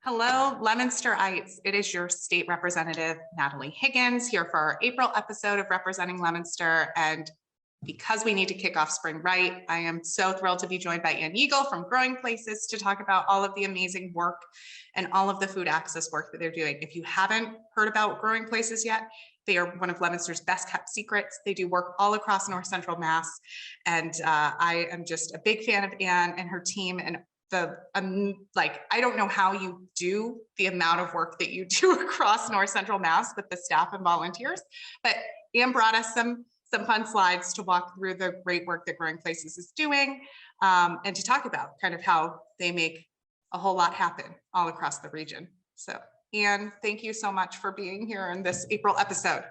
Hello, Leominsterites. It is your state representative, Natalie Higgins, here for our April episode of Representing Leominster. And because we need to kick off spring right, I am so thrilled to be joined by Yeagle from Growing Places to talk about all of the amazing work and all of the food access work that they're doing. If you haven't heard about Growing Places yet, they are one of Leominster's best kept secrets. They do work all across North Central Mass. And I am just a big fan of Anne and her team, and I don't know how you do the amount of work that you do across North Central Mass with the staff and volunteers, but Anne brought us some fun slides to walk through the great work that Growing Places is doing, and to talk about kind of how they make a whole lot happen all across the region. So Anne, thank you so much for being here in this April episode.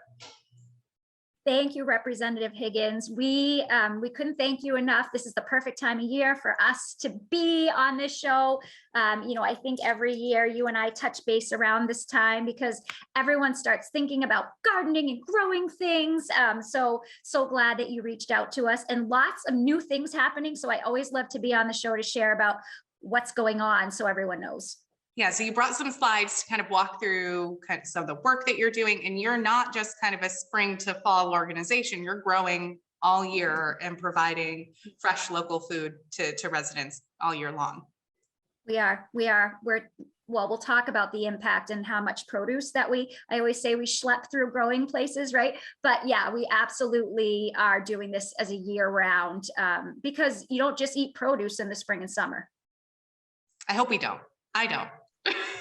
Thank you, Representative Higgins. We couldn't thank you enough. This is the perfect time of year for us to be on this show. I think every year you and I touch base around this time because everyone starts thinking about gardening and growing things. So glad that you reached out to us, and lots of new things happening. So I always love to be on the show to share about what's going on so everyone knows. Yeah, so you brought some slides to kind of walk through kind of some of the work that you're doing, and you're not just kind of a spring to fall organization, you're growing all year and providing fresh local food to residents all year long. We'll talk about the impact and how much produce that I always say we schlep through Growing Places, right? But yeah, we absolutely are doing this as a year round, because you don't just eat produce in the spring and summer. I hope we don't. I don't.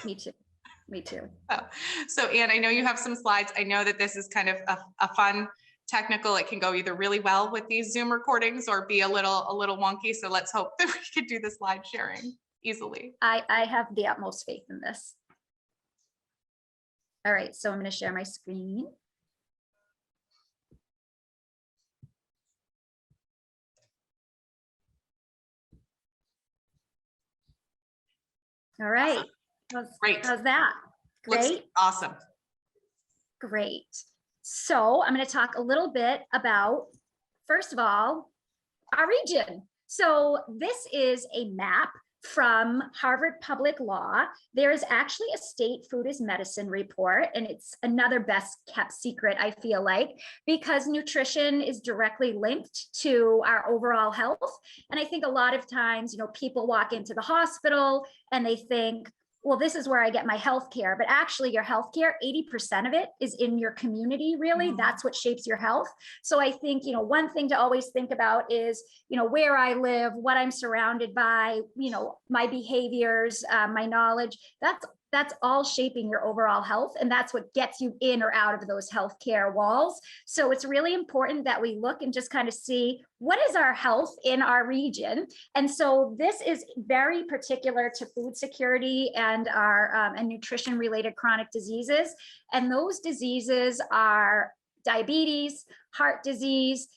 Me too. Oh. So Anne, I know you have some slides. I know that this is kind of a fun technical. It can go either really well with these Zoom recordings or be a little wonky. So let's hope that we could do the slide sharing easily. I have the utmost faith in this. All right, so I'm going to share my screen. All right. Great. How's that? Great. Looks awesome. Great. So I'm going to talk a little bit about, first of all, our region. So this is a map from Harvard Public Law. There is actually a state food is medicine report, and it's another best kept secret, I feel like, because nutrition is directly linked to our overall health. And I think a lot of times, people walk into the hospital and they think, well, this is where I get my health care, but actually your health care, 80% of it is in your community, really. That's what shapes your health. So I think, one thing to always think about is, where I live, what I'm surrounded by, my behaviors, my knowledge, that's all shaping your overall health. And that's what gets you in or out of those healthcare walls. So it's really important that we look and just kind of see what is our health in our region. And so this is very particular to food security and our and nutrition related chronic diseases. And those diseases are diabetes, heart disease,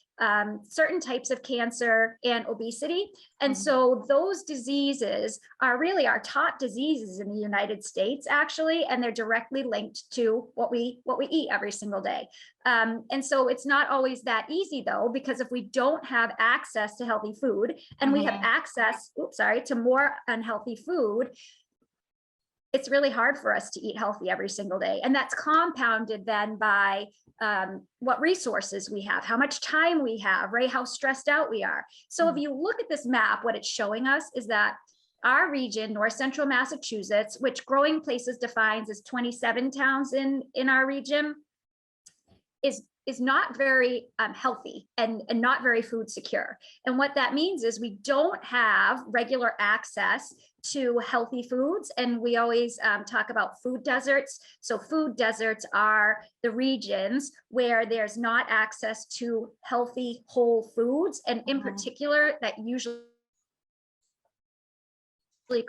certain types of cancer, and obesity. And so those diseases are really our top diseases in the United States, actually, and they're directly linked to what we eat every single day. And so it's not always that easy, though, because if we don't have access to healthy food and we have access, to more unhealthy food, it's really hard for us to eat healthy every single day. And that's compounded then by what resources we have, how much time we have, right? How stressed out we are. So if you look at this map, what it's showing us is that our region, North Central Massachusetts, which Growing Places defines as 27 towns in our region, is not very healthy and not very food secure. And what that means is we don't have regular access to healthy foods. And we always talk about food deserts. So food deserts are the regions where there's not access to healthy whole foods. And in particular, that usually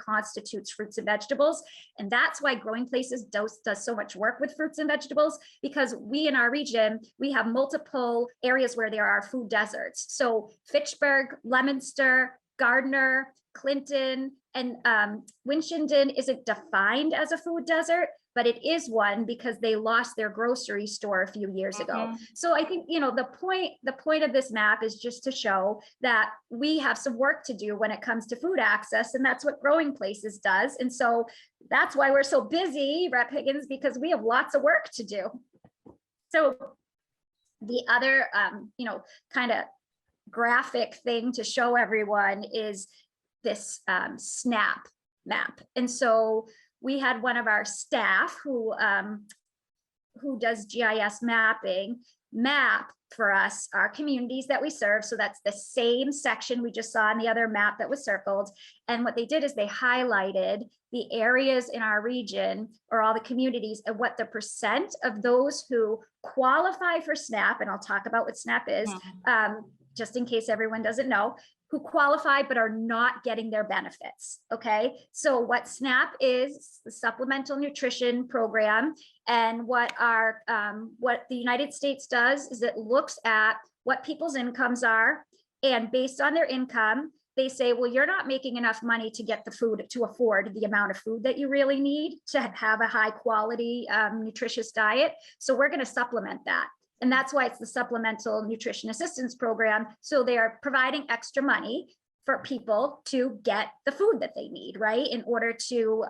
constitutes fruits and vegetables. And that's why Growing Places does so much work with fruits and vegetables, because we in our region, we have multiple areas where there are food deserts. So Fitchburg, Leominster, Gardner, Clinton, and Winchendon isn't defined as a food desert, but it is one because they lost their grocery store a few years ago. So I think, the point of this map is just to show that we have some work to do when it comes to food access, and that's what Growing Places does. And so that's why we're so busy, Rep Higgins, because we have lots of work to do. So the other, kind of graphic thing to show everyone is this SNAP map. And so we had one of our staff who does GIS mapping map for us our communities that we serve. So that's the same section we just saw in the other map that was circled. And what they did is they highlighted the areas in our region or all the communities and what the percent of those who qualify for SNAP, and I'll talk about what SNAP is, just in case everyone doesn't know, who qualify but are not getting their benefits. Okay, so what SNAP is, the Supplemental Nutrition Program, and what the United States does is it looks at what people's incomes are, and based on their income, they say, well, you're not making enough money to get the food to afford the amount of food that you really need to have a high quality, nutritious diet. So we're going to supplement that. And that's why it's the Supplemental Nutrition Assistance Program. So they are providing extra money for people to get the food that they need, right? In order to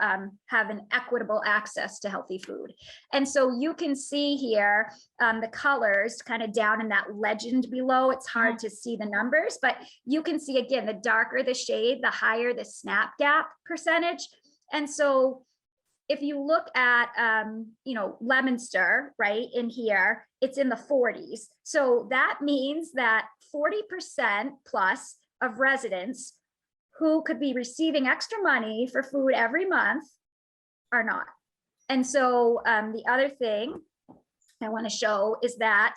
have an equitable access to healthy food. And so you can see here the colors kind of down in that legend below. It's hard to see the numbers, but you can see again, the darker the shade, the higher the SNAP gap percentage. And so if you look at, Leominster, right in here, it's in the 40s. So that means that 40% plus of residents who could be receiving extra money for food every month are not. And so the other thing I want to show is that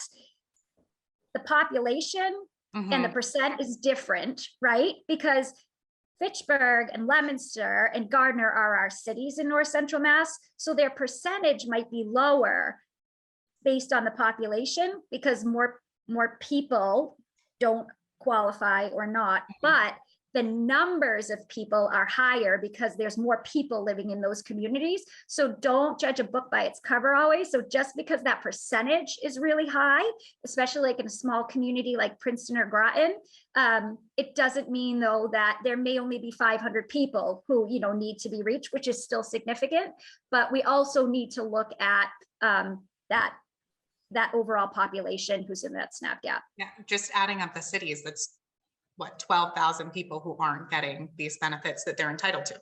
the population and the percent is different, right? Because Fitchburg and Leominster and Gardner are our cities in North Central Mass. So their percentage might be lower based on the population because more people don't qualify or not, but the numbers of people are higher because there's more people living in those communities. So don't judge a book by its cover always. So just because that percentage is really high, especially like in a small community like Princeton or Groton, it doesn't mean though that there may only be 500 people who need to be reached, which is still significant. But we also need to look at that overall population who's in that SNAP gap. Yeah, just adding up the cities, that's what, 12,000 people who aren't getting these benefits that they're entitled to.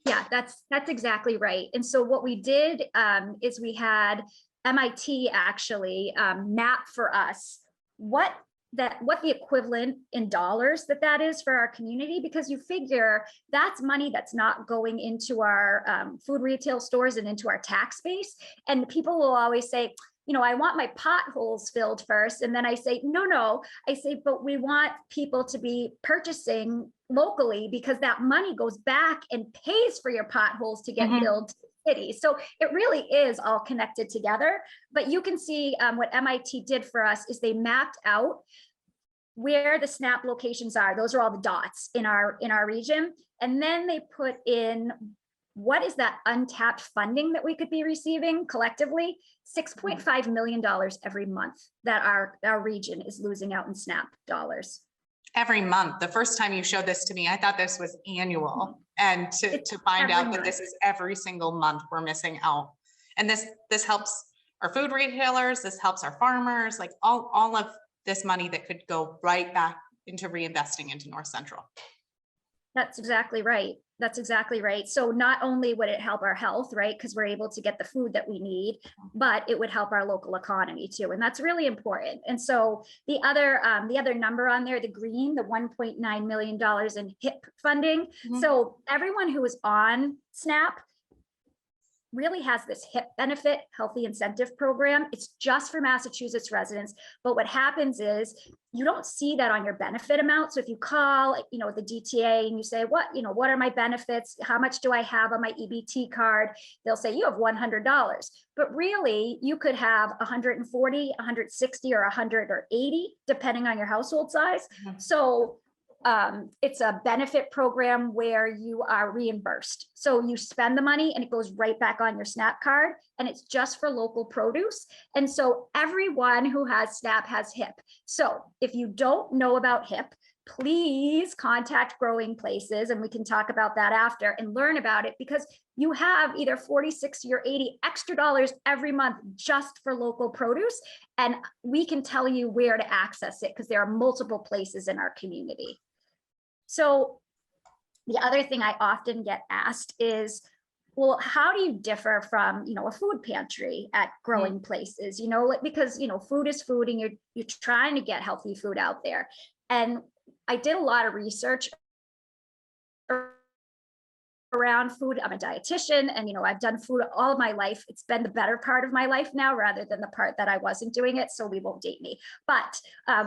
Yeah, that's exactly right. And so what we did is we had MIT actually map for us what the equivalent in dollars that is for our community, because you figure that's money that's not going into our food retail stores and into our tax base. And people will always say, I want my potholes filled first. And then I say, no, I say, but we want people to be purchasing locally because that money goes back and pays for your potholes to get filled to the city. So it really is all connected together. But you can see what MIT did for us is they mapped out where the SNAP locations are. Those are all the dots in our region. And then they put in what is that untapped funding that we could be receiving collectively? $6.5 million every month that our region is losing out in SNAP dollars. Every month. The first time you showed this to me, I thought this was annual. And to find out that this is every single month we're missing out. And this helps our food retailers, this helps our farmers, like all of this money that could go right back into reinvesting into North Central. That's exactly right. That's exactly right. So not only would it help our health, right, because we're able to get the food that we need, but it would help our local economy too. And that's really important. And so the other number on there, the green, the $1.9 million in HIP funding. So everyone who is on SNAP really has this HIP benefit, healthy incentive program. It's just for Massachusetts residents. But what happens is you don't see that on your benefit amount. So if you call, the DTA and you say, what are my benefits? How much do I have on my EBT card? They'll say you have $100, but really you could have 140, 160, or 100 or 80, depending on your household size. So It's a benefit program where you are reimbursed. So you spend the money and it goes right back on your SNAP card, and it's just for local produce. And so everyone who has SNAP has HIP. So if you don't know about HIP, please contact Growing Places, and we can talk about that after and learn about it, because you have either 40, 60, or 80 extra dollars every month just for local produce. And we can tell you where to access it because there are multiple places in our community. So the other thing I often get asked is, well, how do you differ from, a food pantry at Growing Places? Because, food is food, and you're trying to get healthy food out there. And I did a lot of research around food. I'm a dietitian, and I've done food all of my life. It's been the better part of my life now rather than the part that I wasn't doing it, so we won't date me. But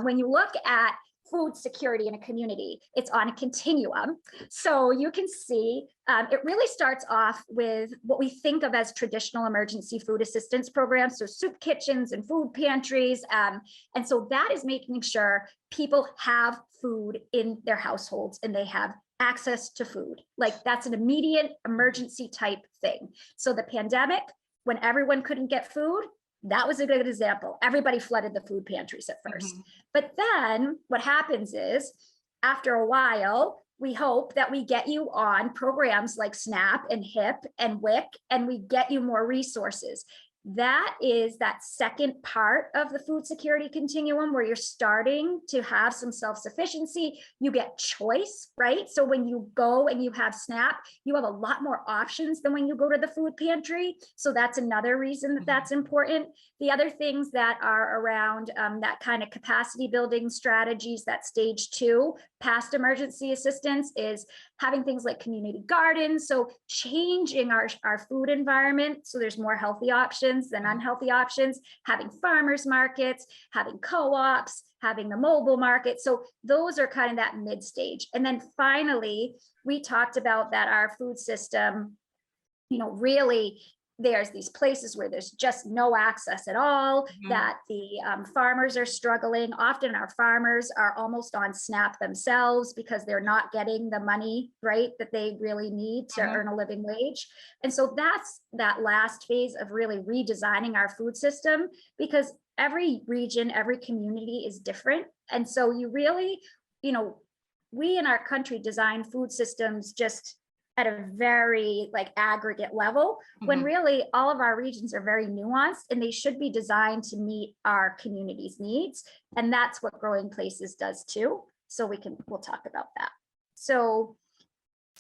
when you look at food security in a community, it's on a continuum. So you can see it really starts off with what we think of as traditional emergency food assistance programs, so soup kitchens and food pantries. And so that is making sure people have food in their households and they have access to food. Like, that's an immediate emergency type thing. So the pandemic, when everyone couldn't get food, that was a good example. Everybody flooded the food pantries at first. But then what happens is, after a while, we hope that we get you on programs like SNAP and HIP and WIC, and we get you more resources. That is that second part of the food security continuum, where you're starting to have some self-sufficiency. You get choice, right? So when you go and you have SNAP, you have a lot more options than when you go to the food pantry. So that's another reason that that's important. The other things that are around that kind of capacity building strategies, that stage 2 past emergency assistance, is having things like community gardens. So changing our food environment so there's more healthy options than unhealthy options, having farmers markets, having co-ops, having the mobile market. So those are kind of that mid stage. And then finally, we talked about that our food system, really, there's these places where there's just no access at all, that the farmers are struggling. Often our farmers are almost on SNAP themselves because they're not getting the money, right, that they really need to earn a living wage. And so that's that last phase of really redesigning our food system, because every region, every community is different. And so you really, we in our country design food systems just at a very aggregate level, when really all of our regions are very nuanced, and they should be designed to meet our community's needs. And that's what Growing Places does too. So we'll talk about that. So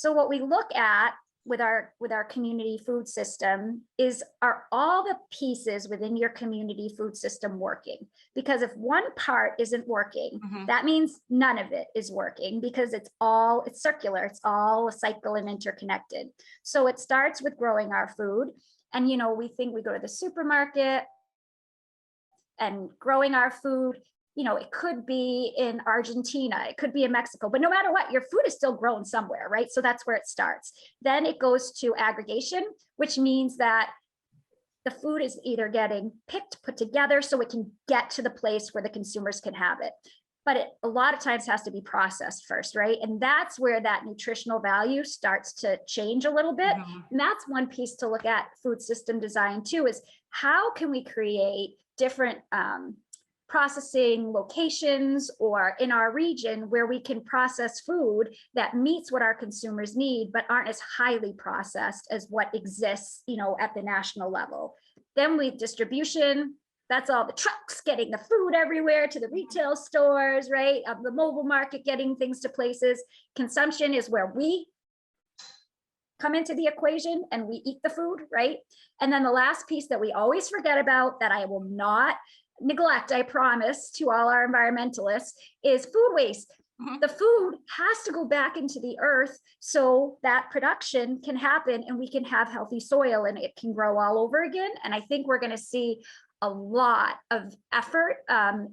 what we look at with our community food system is, are all the pieces within your community food system working? Because if one part isn't working, that means none of it is working, because it's circular, it's all a cycle and interconnected. So it starts with growing our food. And we think we go to the supermarket and growing our food. It could be in Argentina, it could be in Mexico, but no matter what, your food is still grown somewhere, right? So that's where it starts. Then it goes to aggregation, which means that the food is either getting picked, put together, so it can get to the place where the consumers can have it. But it a lot of times has to be processed first, right? And that's where that nutritional value starts to change a little bit. And that's one piece to look at food system design too, is how can we create different processing locations or in our region where we can process food that meets what our consumers need, but aren't as highly processed as what exists, at the national level. Then distribution, that's all the trucks getting the food everywhere to the retail stores, right? The mobile market getting things to places. Consumption is where we come into the equation and we eat the food, right? And then the last piece that we always forget about, that I will not neglect, I promise, to all our environmentalists, is food waste. The food has to go back into the earth so that production can happen and we can have healthy soil and it can grow all over again. And I think we're going to see a lot of effort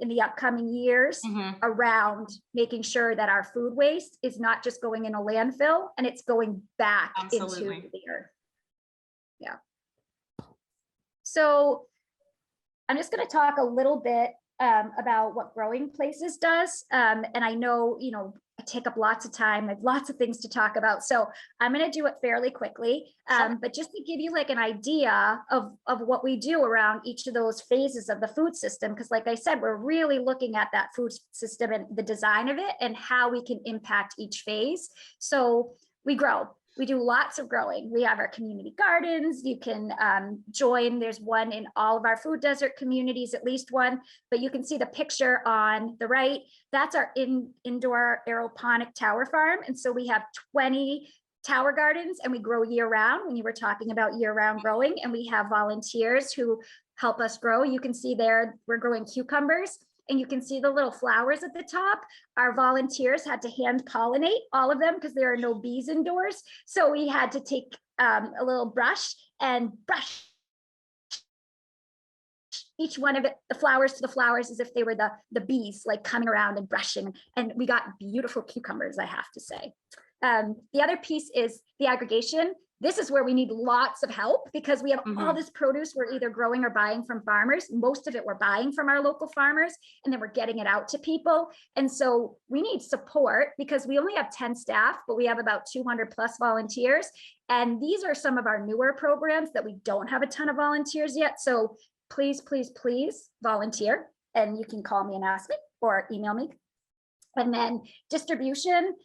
in the upcoming years around making sure that our food waste is not just going in a landfill and it's going back into the earth. Yeah. So I'm just going to talk a little bit about what Growing Places does. And I know, I take up lots of time. I have lots of things to talk about. So I'm going to do it fairly quickly. Sure. But just to give you like an idea of what we do around each of those phases of the food system, because like I said, we're really looking at that food system and the design of it and how we can impact each phase. So we grow. We do lots of growing. We have our community gardens. You can join. There's one in all of our food desert communities, at least one, but you can see the picture on the right. That's our indoor aeroponic tower farm. And so we have 20 tower gardens and we grow year round when you were talking about year round growing, and we have volunteers who help us grow. You can see there, we're growing cucumbers. And you can see the little flowers at the top. Our volunteers had to hand pollinate all of them because there are no bees indoors. So we had to take a little brush and brush each one of the flowers to the flowers as if they were the bees, like coming around and brushing. And we got beautiful cucumbers, I have to say. The other piece is the aggregation. This is where we need lots of help because we have all this produce we're either growing or buying from farmers. Most of it we're buying from our local farmers, and then we're getting it out to people. And so we need support because we only have 10 staff, but we have about 200 plus volunteers. And these are some of our newer programs that we don't have a ton of volunteers yet. So please, please, please volunteer. And you can call me and ask me or email me. And then distribution.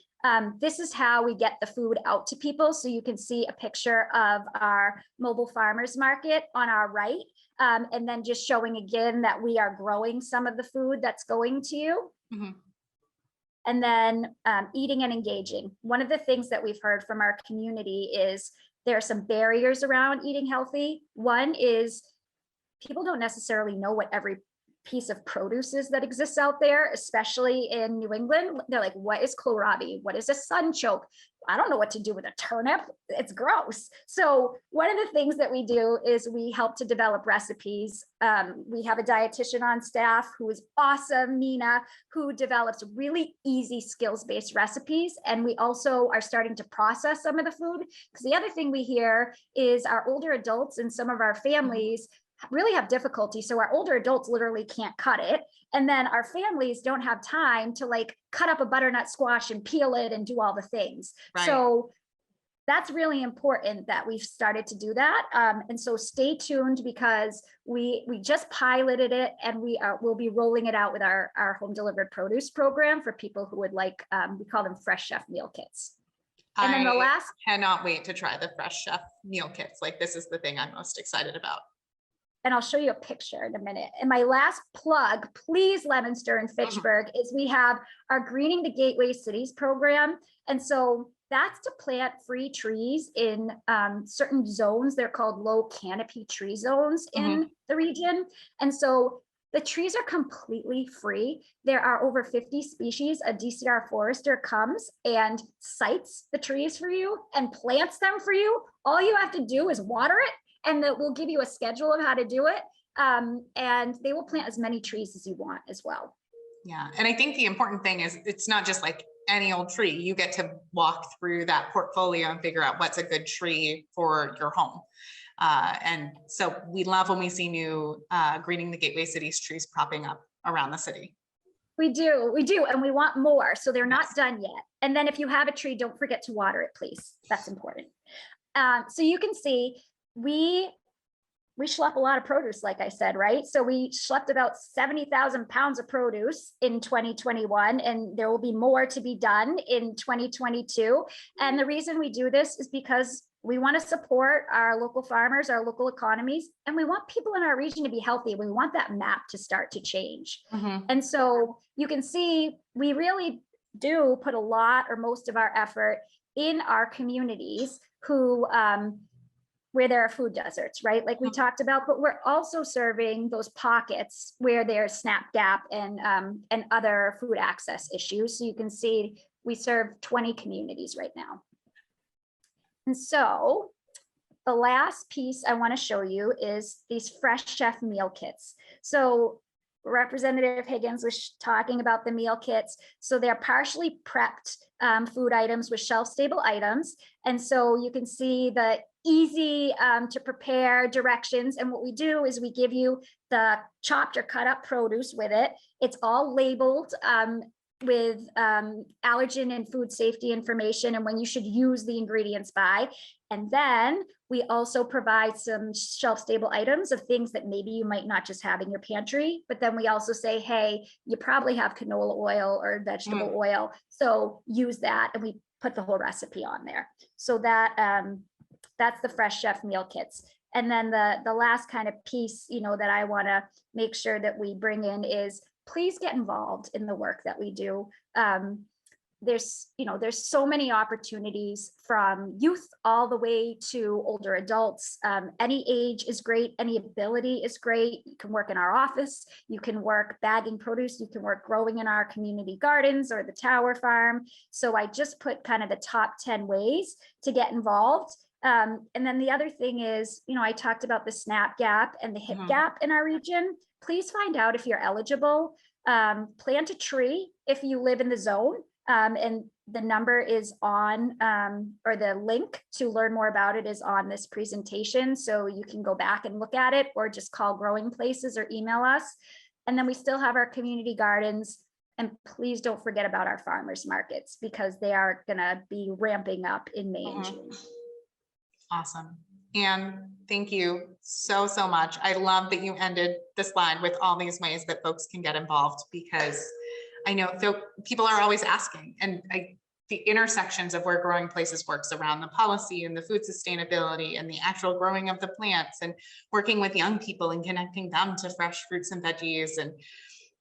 This is how we get the food out to people. So you can see a picture of our mobile farmers market on our right. And then just showing again that we are growing some of the food that's going to you. And then eating and engaging. One of the things that we've heard from our community is there are some barriers around eating healthy. One is people don't necessarily know what every piece of produce that exists out there, especially in New England. They're like, what is kohlrabi? What is a sunchoke? I don't know what to do with a turnip. It's gross. So one of the things that we do is we help to develop recipes. We have a dietitian on staff who is awesome, Nina, who develops really easy skills-based recipes. And we also are starting to process some of the food, because the other thing we hear is our older adults and some of our families really have difficulty. So our older adults literally can't cut it. And then our families don't have time to like cut up a butternut squash and peel it and do all the things. Right. So that's really important that we've started to do that. And so stay tuned because we just piloted it and we'll be rolling it out with our home delivered produce program for people who would like, we call them Fresh Chef meal kits. And then the last, cannot wait to try the Fresh Chef meal kits. Like this is the thing I'm most excited about. And I'll show you a picture in a minute. And my last plug, please, Leominster and Fitchburg, is we have our Greening the Gateway Cities program. And so that's to plant free trees in certain zones. They're called low canopy tree zones in the region. And so the trees are completely free. There are over 50 species. A DCR forester comes and sites the trees for you and plants them for you. All you have to do is water it, and that we'll give you a schedule of how to do it. And they will plant as many trees as you want as well. Yeah. And I think the important thing is it's not just like any old tree. You get to walk through that portfolio and figure out what's a good tree for your home. And so we love when we see new Greening the Gateway Cities trees popping up around the city. We do. And we want more. So they're not done yet. And then if you have a tree, don't forget to water it, please. That's important. So you can see, we schlep a lot of produce, like I said, right? So we schlepped about 70,000 pounds of produce in 2021, and there will be more to be done in 2022. And the reason we do this is because we want to support our local farmers, our local economies, and we want people in our region to be healthy. We want that map to start to change. And so you can see, we really do put a lot or most of our effort in our communities who, where there are food deserts, right? Like we talked about, but we're also serving those pockets where there's SNAP gap and other food access issues. So you can see we serve 20 communities right now. And so the last piece I want to show you is these Fresh Chef meal kits. So Representative Higgins was talking about the meal kits. So they're partially prepped food items with shelf-stable items. And so you can see the easy to prepare directions. And what we do is we give you the chopped or cut up produce with it. It's all labeled allergen and food safety information and when you should use the ingredients by. And then we also provide some shelf stable items of things that maybe you might not just have in your pantry, but then we also say, hey, you probably have canola oil or vegetable oil, so use that. And we put the whole recipe on there. So that's the Fresh Chef meal kits. And then the last kind of piece, that I want to make sure that we bring in is please get involved in the work that we do. There's so many opportunities from youth all the way to older adults. Any age is great. Any ability is great. You can work in our office. You can work bagging produce. You can work growing in our community gardens or the Tower Farm. So I just put kind of the top 10 ways to get involved. And then the other thing is, I talked about the SNAP gap and the HIP gap in our region. Please find out if you're eligible. Plant a tree if you live in the zone. And the number is on, or the link to learn more about it is on this presentation. So you can go back and look at it or just call Growing Places or email us. And then we still have our community gardens. And please don't forget about our farmers markets because they are going to be ramping up in May and June. Awesome. And thank you so much. I love that you ended the slide with all these ways that folks can get involved, because I know people are always asking, and the intersections of where Growing Places works around the policy and the food sustainability and the actual growing of the plants and working with young people and connecting them to fresh fruits and veggies. And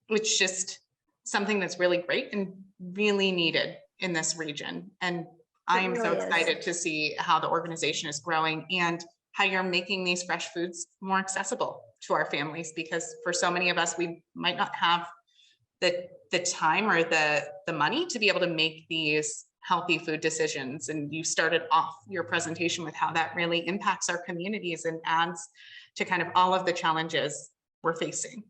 it's just something that's really great and really needed in this region. And I am so excited to see how the organization is growing and how you're making these fresh foods more accessible to our families, because for so many of us, we might not have the time or the money to be able to make these healthy food decisions. And you started off your presentation with how that really impacts our communities and adds to kind of all of the challenges we're facing.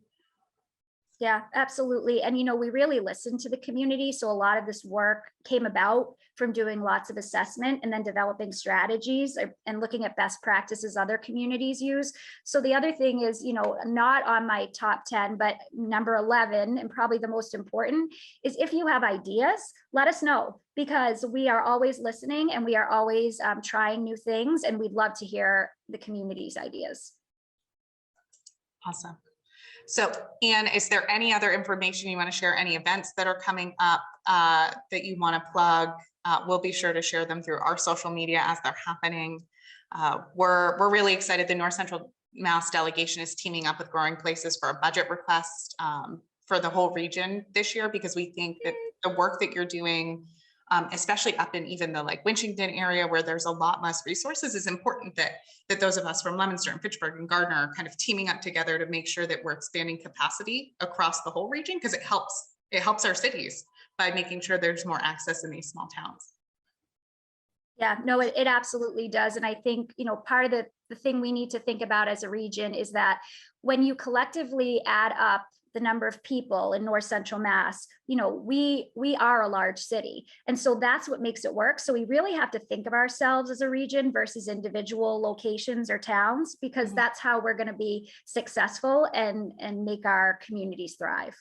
Yeah, absolutely. And, we really listened to the community. So a lot of this work came about from doing lots of assessment and then developing strategies and looking at best practices other communities use. So the other thing is, not on my top 10, but number 11, and probably the most important, is if you have ideas, let us know, because we are always listening and we are always trying new things. And we'd love to hear the community's ideas. Awesome. So, Anne, is there any other information you want to share? Any events that are coming up that you want to plug? We'll be sure to share them through our social media as they're happening. We're really excited. The North Central Mass delegation is teaming up with Growing Places for a budget request for the whole region this year, because we think that the work that you're doing, especially up in even the Winchington area where there's a lot less resources, is important that those of us from Leominster and Fitchburg and Gardner are kind of teaming up together to make sure that we're expanding capacity across the whole region, because it helps our cities by making sure there's more access in these small towns. Yeah, no, it absolutely does. And I think, part of the thing we need to think about as a region is that when you collectively add up the number of people in North Central Mass, we are a large city. And so that's what makes it work. So we really have to think of ourselves as a region versus individual locations or towns, because that's how we're going to be successful and make our communities thrive.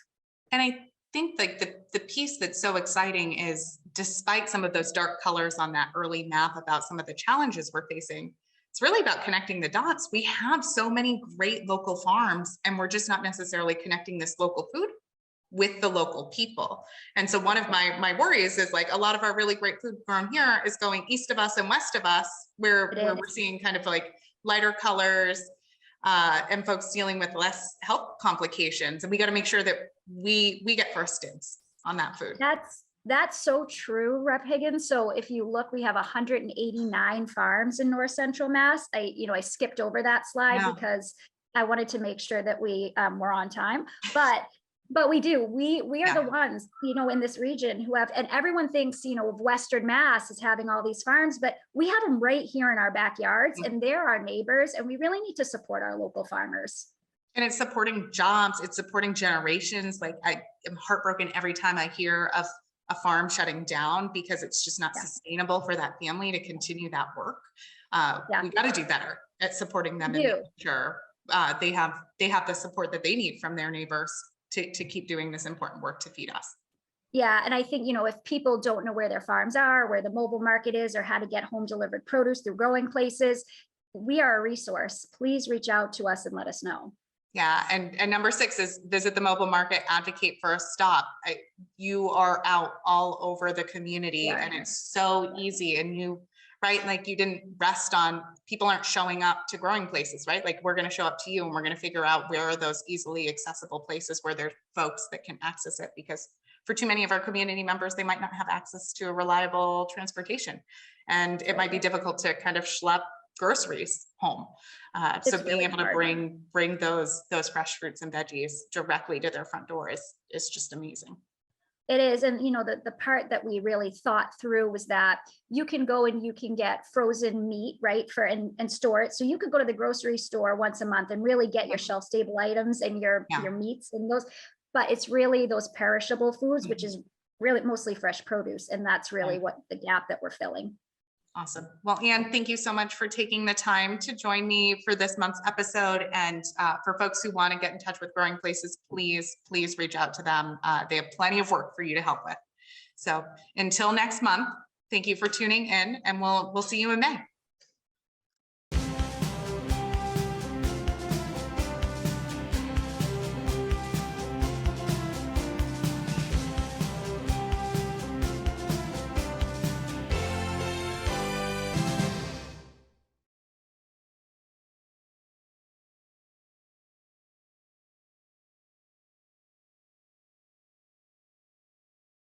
And I think the piece that's so exciting is, despite some of those dark colors on that early map about some of the challenges we're facing, it's really about connecting the dots. We have so many great local farms, and we're just not necessarily connecting this local food with the local people. And so one of my worries is a lot of our really great food grown here is going east of us and west of us, where we're seeing kind of lighter colors and folks dealing with less health complications. And we got to make sure that we get first dibs on that food. That's so true, Rep. Higgins. So if you look, we have 189 farms in North Central Mass. I skipped over that slide because I wanted to make sure that we were on time, but we do. We are the ones, in this region who have, and everyone thinks, of Western Mass as having all these farms, but we have them right here in our backyards, and they're our neighbors, and we really need to support our local farmers. And it's supporting jobs. It's supporting generations. I am heartbroken every time I hear of a farm shutting down, because it's just not sustainable for that family to continue that work. We got to do better at supporting them and making sure they have the support that they need from their neighbors to keep doing this important work to feed us. Yeah, and I think, if people don't know where their farms are, where the mobile market is, or how to get home delivered produce through growing places, we are a resource. Please reach out to us and let us know. Yeah, and number 6 is visit the mobile market, advocate for a stop. You are out all over the community, Yeah. and it's so easy. And right, like you didn't rest on people aren't showing up to growing places, right? Like we're going to show up to you, and we're going to figure out where are those easily accessible places where there's folks that can access it, because for too many of our community members, they might not have access to a reliable transportation, and it might be difficult to kind of schlep groceries home. So being able to bring those fresh fruits and veggies directly to their front door is just amazing. It is. And the part that we really thought through was that you can go and you can get frozen meat, right, and store it. So you could go to the grocery store once a month and really get your shelf stable items and your meats and those, but it's really those perishable foods, which is really mostly fresh produce. And that's really what the gap that we're filling. Awesome. Well, Anne, thank you so much for taking the time to join me for this month's episode. And for folks who want to get in touch with Growing Places, please reach out to them. They have plenty of work for you to help with. So until next month, thank you for tuning in, and we'll see you in May.